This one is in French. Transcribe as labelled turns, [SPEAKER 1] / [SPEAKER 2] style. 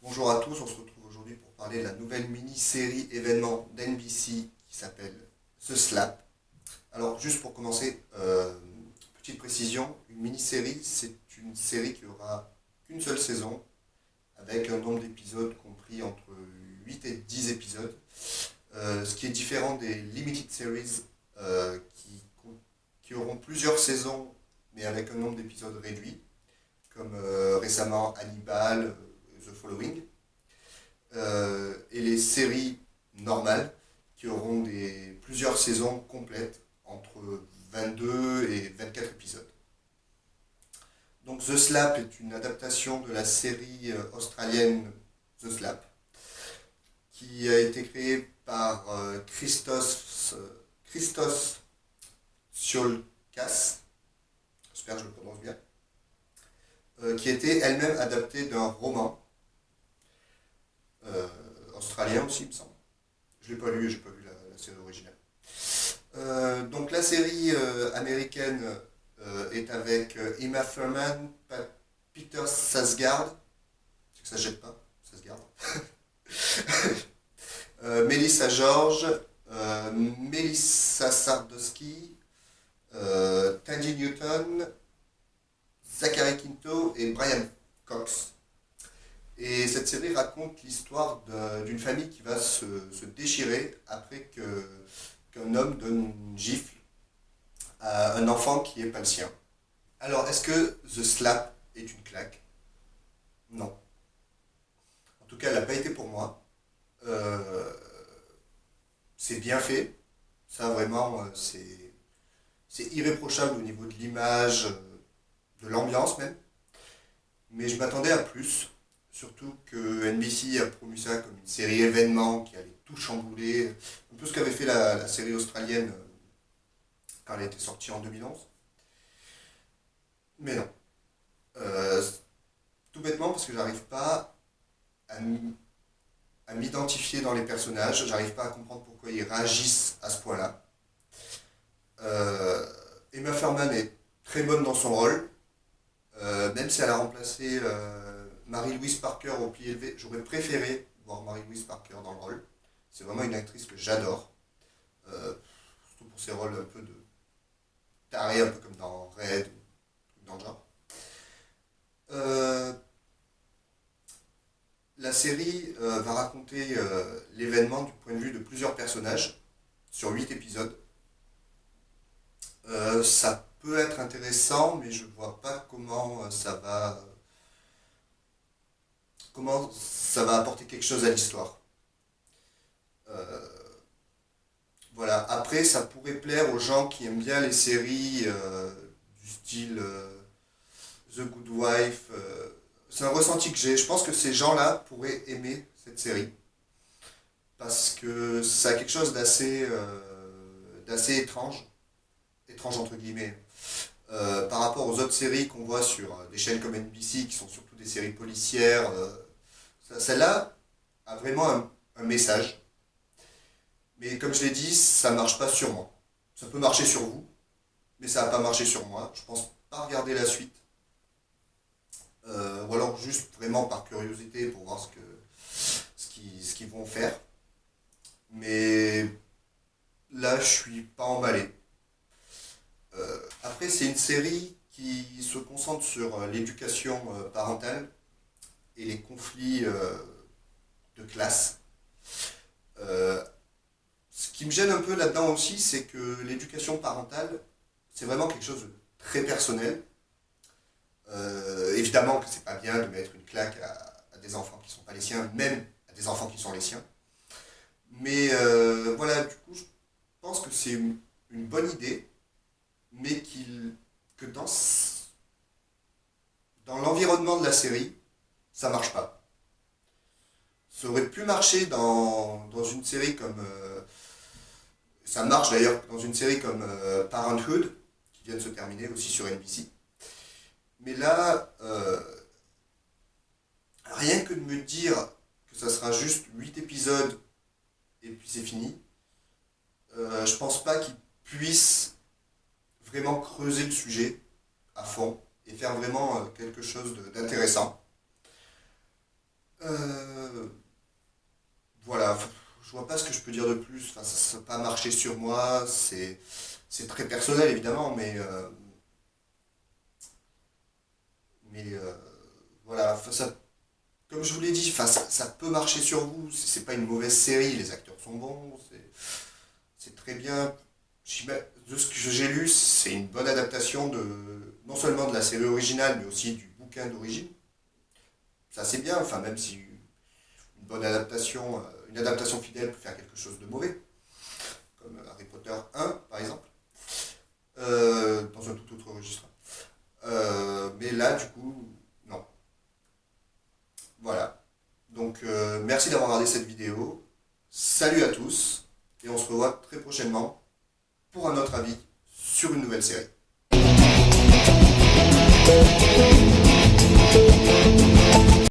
[SPEAKER 1] Bonjour à tous, on se retrouve aujourd'hui pour parler de la nouvelle mini-série événement d'NBC qui s'appelle The Slap. Alors juste pour commencer, petite précision, une mini-série c'est une série qui aura qu'une seule saison avec un nombre d'épisodes compris entre 8 et 10 épisodes. Ce qui est différent des limited series qui auront plusieurs saisons mais avec un nombre d'épisodes réduit, comme récemment Hannibal, The Following, et les séries normales qui auront plusieurs saisons complètes entre 22 et 24 épisodes. Donc The Slap est une adaptation de la série australienne The Slap qui a été créée par Christos Tsiolkas, j'espère que je le prononce bien, qui était elle-même adaptée d'un roman australien aussi, il me semble. Je ne l'ai pas lu et je n'ai pas vu la série originale. Donc la série américaine est avec Emma Thurman, Peter Sarsgaard, c'est que ça ne jette pas, Sarsgaard, Melissa George, Melissa Sardowski, Tandy Newton, Zachary Quinto et Brian Cox. Et cette série raconte l'histoire d'une famille qui va se déchirer après qu'un homme donne une gifle à un enfant qui n'est pas le sien. Alors, est-ce que The Slap est une claque? Non. En tout cas, elle n'a pas été pour moi. Euh, c'est bien fait. Ça, vraiment, c'est irréprochable au niveau de l'image, de l'ambiance même. Mais je m'attendais à plus. Surtout que NBC a promu ça comme une série événement qui allait tout chambouler. Un peu ce qu'avait fait la série australienne quand elle était sortie en 2011. Mais non. Euh, Tout bêtement parce que j'arrive pas à m'identifier dans les personnages. J'arrive pas à comprendre pourquoi ils réagissent à ce point-là. Euh, Emma Thurman est très bonne dans son rôle. Même si elle a remplacé Mary-Louise Parker au pied élevé, j'aurais préféré voir Mary-Louise Parker dans le rôle. C'est vraiment une actrice que j'adore. Surtout pour ses rôles un peu de taré, un peu comme dans Red ou dans le genre. Euh, la série va raconter l'événement du point de vue de plusieurs personnages sur 8 épisodes. Ça peut être intéressant, mais je vois pas comment ça va apporter quelque chose à l'histoire. Euh, voilà. Après, ça pourrait plaire aux gens qui aiment bien les séries du style The Good Wife. C'est un ressenti que j'ai. Je pense que ces gens-là pourraient aimer cette série parce que ça a quelque chose d'assez étrange, étrange entre guillemets, par rapport aux autres séries qu'on voit sur des chaînes comme NBC qui sont surtout des séries policières. Celle-là a vraiment un message. Mais comme je l'ai dit, ça ne marche pas sur moi. Ça peut marcher sur vous, mais ça n'a pas marché sur moi. Je pense pas regarder la suite. Ou alors juste vraiment par curiosité pour voir ce qu'ils vont faire. Mais là, je suis pas emballé. Après, c'est une série qui se concentre sur l'éducation parentale et les conflits de classe. Euh, Ce qui me gêne un peu là-dedans aussi, c'est que l'éducation parentale, c'est vraiment quelque chose de très personnel. Évidemment que c'est pas bien de mettre une claque à des enfants qui sont pas les siens, même à des enfants qui sont les siens. Mais voilà, du coup, je pense que c'est une bonne idée, mais que dans l'environnement de la série, ça marche pas. Ça aurait pu marcher dans une série comme ça marche d'ailleurs dans une série comme Parenthood, qui vient de se terminer aussi sur NBC. Mais là, rien que de me dire que ça sera juste 8 épisodes et puis c'est fini, je pense pas qu'ils puissent vraiment creuser le sujet à fond et faire vraiment quelque chose d'intéressant. peux dire de plus? Enfin, ça n'a pas marché sur moi, c'est très personnel évidemment, mais voilà, enfin, comme je vous l'ai dit, enfin, ça peut marcher sur vous, c'est pas une mauvaise série, les acteurs sont bons, c'est très bien. De ce que j'ai lu, c'est une bonne adaptation non seulement de la série originale, mais aussi du bouquin d'origine. Ça c'est bien, enfin même si une adaptation fidèle peut faire quelque chose de mauvais, comme Harry Potter 1 par exemple, dans un tout autre registre. Mais là, du coup, non. Voilà. Donc, merci d'avoir regardé cette vidéo. Salut à tous, et on se revoit très prochainement pour un autre avis sur une nouvelle série.